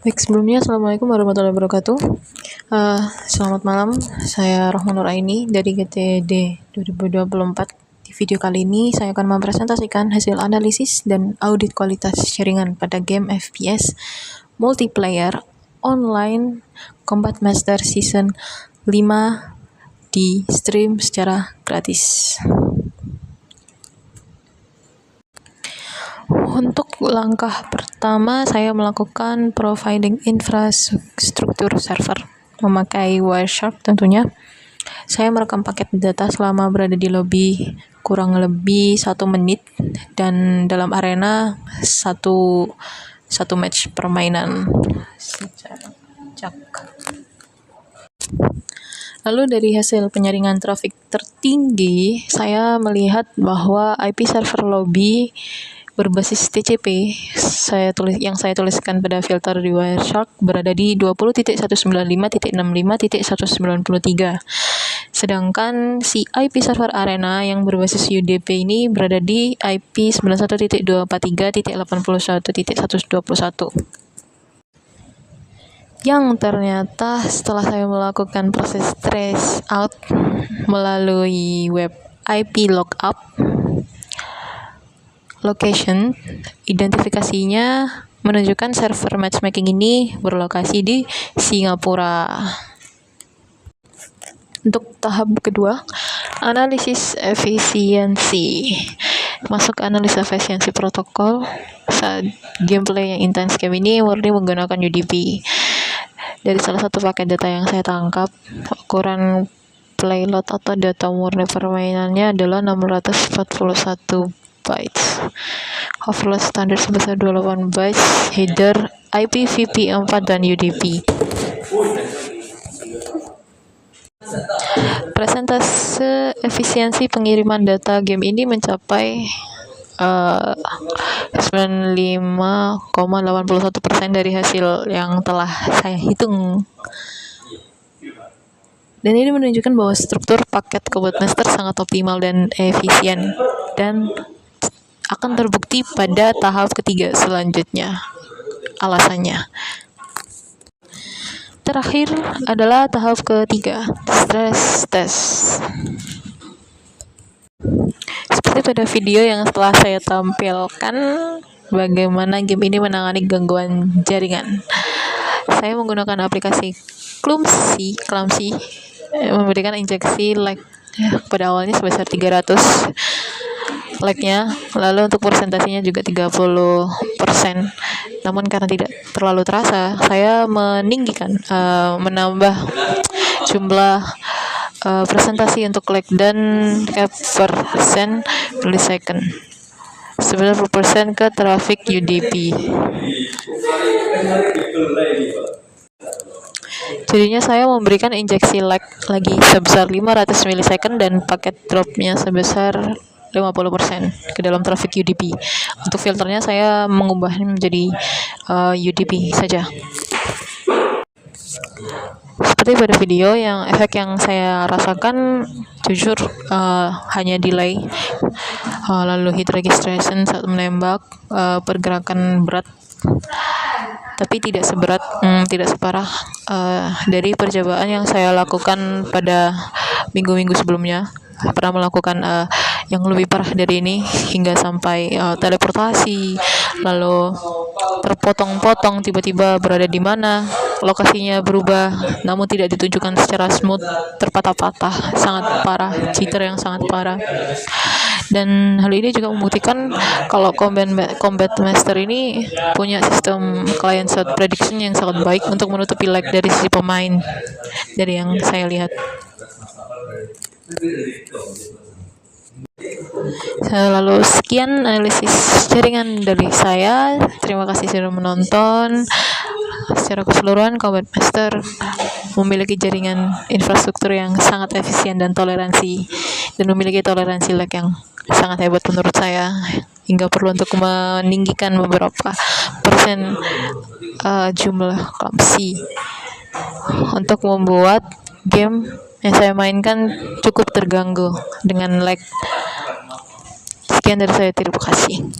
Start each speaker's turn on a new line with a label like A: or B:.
A: Baik, sebelumnya Assalamualaikum warahmatullahi wabarakatuh. Selamat malam, saya Rohman Nuraini dari GTD 2024. Di video kali ini saya akan mempresentasikan hasil analisis dan audit kualitas jaringan pada game FPS multiplayer online Combat Master Season 5 di stream secara gratis. Untuk langkah pertama, saya melakukan providing infrastruktur server memakai Wireshark tentunya. Saya merekam paket data selama berada di lobby kurang lebih 1 menit dan dalam arena satu match permainan. Lalu dari hasil penyaringan trafik tertinggi, saya melihat bahwa IP server lobby berbasis TCP yang saya tuliskan pada filter di Wireshark berada di 20.195.65.193. Sedangkan si IP server arena yang berbasis UDP ini berada di IP 91.243.81.121. Yang ternyata setelah saya melakukan proses trace out melalui web IP lookup location, identifikasinya menunjukkan server matchmaking ini berlokasi di Singapura. Untuk tahap kedua, analisis efisiensi. Masuk analisis efisiensi protokol saat gameplay yang intens game ini murni menggunakan UDP. Dari salah satu paket data yang saya tangkap, ukuran payload atau data murni permainannya adalah 641 bytes. Overload standar sebesar 28 bytes, header, IPv4 dan UDP. Persentase efisiensi pengiriman data game ini mencapai 95,81% dari hasil yang telah saya hitung. Dan ini menunjukkan bahwa struktur paket Combat Master sangat optimal dan efisien dan akan terbukti pada tahap ketiga selanjutnya. Alasannya. Terakhir adalah tahap ketiga, stress test. Seperti pada video yang telah saya tampilkan, bagaimana game ini menangani gangguan jaringan. Saya menggunakan aplikasi Clumsy memberikan injeksi lag pada awalnya sebesar 300 lag-nya, lalu untuk persentasinya juga 30%. Namun karena tidak terlalu terasa, saya menambah jumlah presentasi untuk lag dan cap persen millisecond 90% ke traffic UDP. Jadinya saya memberikan injeksi lag lagi sebesar 500 millisecond dan paket dropnya sebesar 50% ke dalam traffic UDP. Untuk filternya saya mengubahnya menjadi UDP saja. Seperti pada video, efek yang saya rasakan jujur hanya delay, lalu hit registration saat menembak, pergerakan berat, tapi tidak separah dari percobaan yang saya lakukan pada minggu-minggu sebelumnya. Pernah melakukan yang lebih parah dari ini hingga sampai teleportasi, lalu terpotong-potong, tiba-tiba berada di mana, lokasinya berubah namun tidak ditunjukkan secara smooth, terpatah-patah, sangat parah, jitter yang sangat parah. Dan hal ini juga membuktikan kalau Combat Master ini punya sistem client side prediction yang sangat baik untuk menutupi lag dari sisi pemain, dari yang saya lihat. Lalu sekian analisis jaringan dari saya. Terima kasih sudah menonton. Secara keseluruhan, Combat Master memiliki jaringan infrastruktur yang sangat efisien dan memiliki toleransi lag yang sangat hebat menurut saya, hingga perlu untuk meninggikan beberapa persen jumlah Clumsy untuk membuat game yang saya mainkan cukup terganggu dengan lag. Sekian dari saya, terima kasih.